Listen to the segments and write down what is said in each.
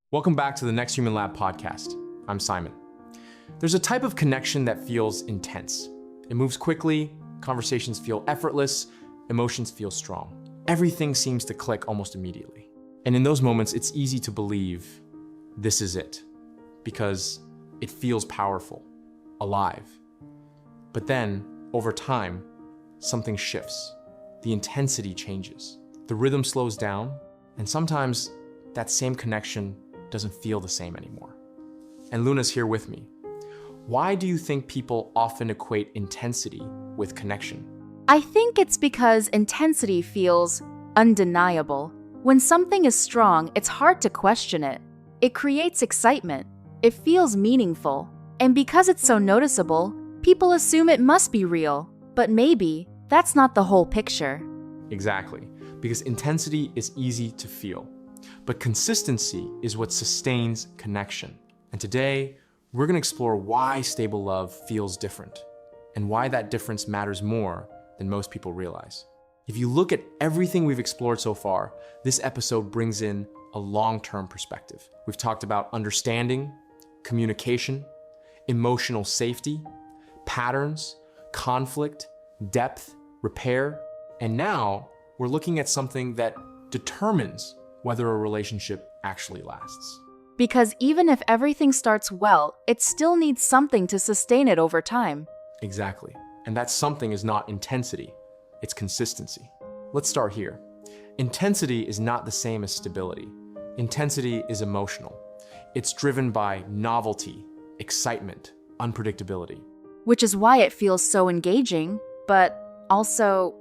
Welcome back to the Next Human Lab podcast. I'm Simon. There's a type of connection that feels intense. It moves quickly, conversations feel effortless, emotions feel strong. Everything seems to click almost immediately. And in those moments, it's easy to believe this is it, because it feels powerful, alive. But then, over time, something shifts. The intensity changes. The rhythm slows down, and sometimes that same connection doesn't feel the same anymore. And Luna's here with me. Why do you think people often equate intensity with connection? I think it's because intensity feels undeniable. When something is strong, it's hard to question it. It creates excitement. It feels meaningful. And because it's so noticeable, people assume it must be real. But maybe that's not the whole picture. Exactly, because intensity is easy to feel. But consistency is what sustains connection. And today, we're going to explore why stable love feels different and why that difference matters more than most people realize. If you look at everything we've explored so far, this episode brings in a long-term perspective. We've talked about understanding, communication, emotional safety, patterns, conflict, depth, repair, and now we're looking at something that determines whether a relationship actually lasts. Because even if everything starts well, it still needs something to sustain it over time. Exactly. And that something is not intensity, it's consistency. Let's start here. Intensity is not the same as stability. Intensity is emotional. It's driven by novelty, excitement, unpredictability. Which is why it feels so engaging, but also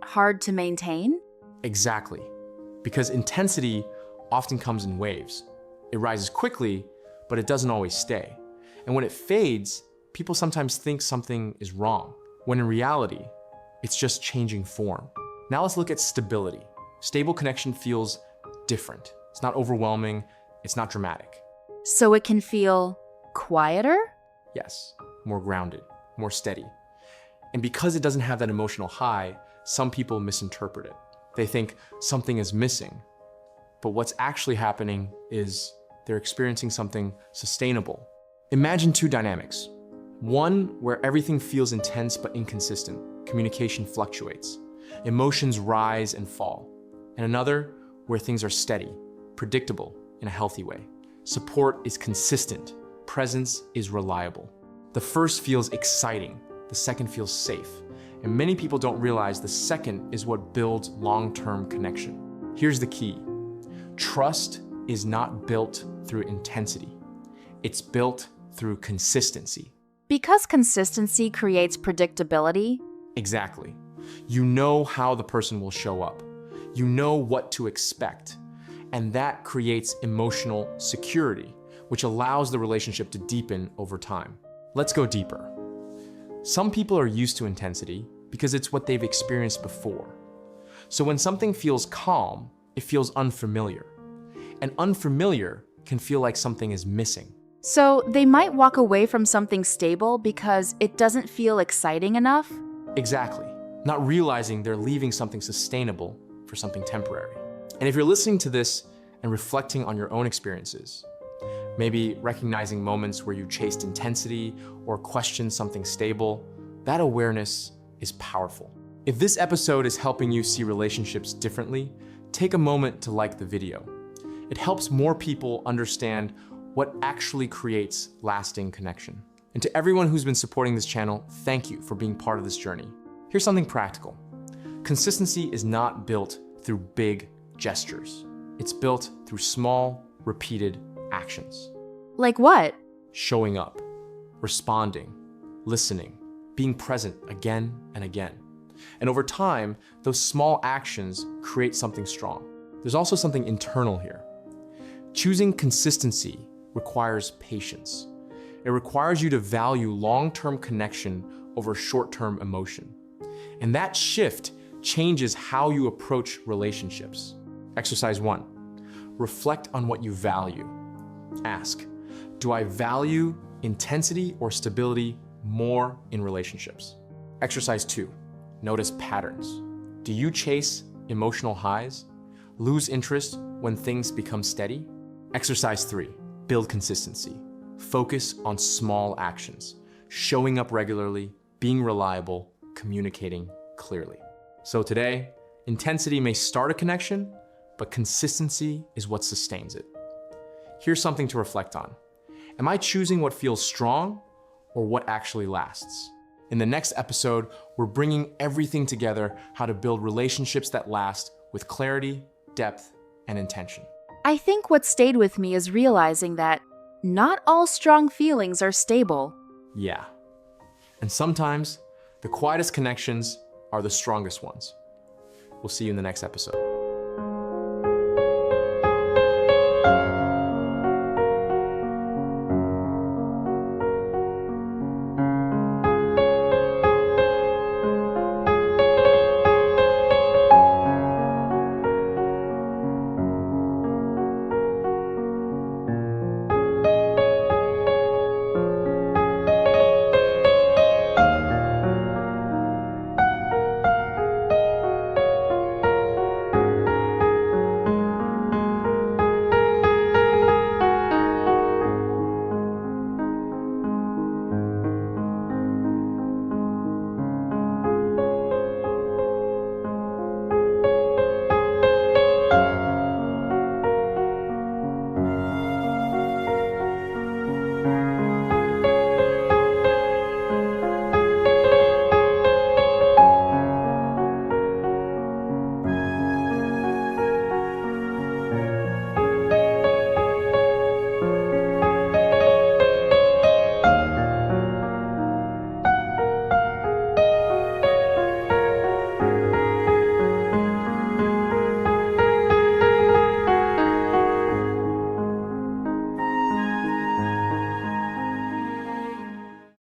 hard to maintain. Exactly. Because intensity often comes in waves. It rises quickly, but it doesn't always stay. And when it fades, people sometimes think something is wrong, when in reality, it's just changing form. Now let's look at stability. Stable connection feels different. It's not overwhelming, it's not dramatic. So it can feel quieter? Yes, more grounded, more steady. And because it doesn't have that emotional high, some people misinterpret it. They think something is missing, but what's actually happening is they're experiencing something sustainable. Imagine two dynamics. One where everything feels intense but inconsistent. Communication fluctuates. Emotions rise and fall. And another where things are steady, predictable in a healthy way. Support is consistent. Presence is reliable. The first feels exciting. The second feels safe. And many people don't realize the second is what builds long-term connection. Here's the key. Trust is not built through intensity. It's built through consistency. Because consistency creates predictability. Exactly. You know how the person will show up. You know what to expect. And that creates emotional security, which allows the relationship to deepen over time. Let's go deeper. Some people are used to intensity because it's what they've experienced before. So when something feels calm, it feels unfamiliar. And unfamiliar can feel like something is missing. So they might walk away from something stable because it doesn't feel exciting enough? Exactly. Not realizing they're leaving something sustainable for something temporary. And if you're listening to this and reflecting on your own experiences, maybe recognizing moments where you chased intensity or questioned something stable, that awareness is powerful. If this episode is helping you see relationships differently, take a moment to like the video. It helps more people understand what actually creates lasting connection. And to everyone who's been supporting this channel, thank you for being part of this journey. Here's something practical. Consistency is not built through big gestures. It's built through small, repeated actions. Like what? Showing up, responding, listening, being present again and again. And over time, those small actions create something strong. There's also something internal here. Choosing consistency requires patience. It requires you to value long-term connection over short-term emotion. And that shift changes how you approach relationships. Exercise 1. Reflect on what you value. Ask, do I value intensity or stability more in relationships? Exercise 2. Notice patterns. Do you chase emotional highs, lose interest when things become steady? Exercise 3, build consistency. Focus on small actions, showing up regularly, being reliable, communicating clearly. So today, intensity may start a connection, but consistency is what sustains it. Here's something to reflect on. Am I choosing what feels strong or what actually lasts? In the next episode, we're bringing everything together, how to build relationships that last with clarity, depth, and intention. I think what stayed with me is realizing that not all strong feelings are stable. Yeah. And sometimes the quietest connections are the strongest ones. We'll see you in the next episode.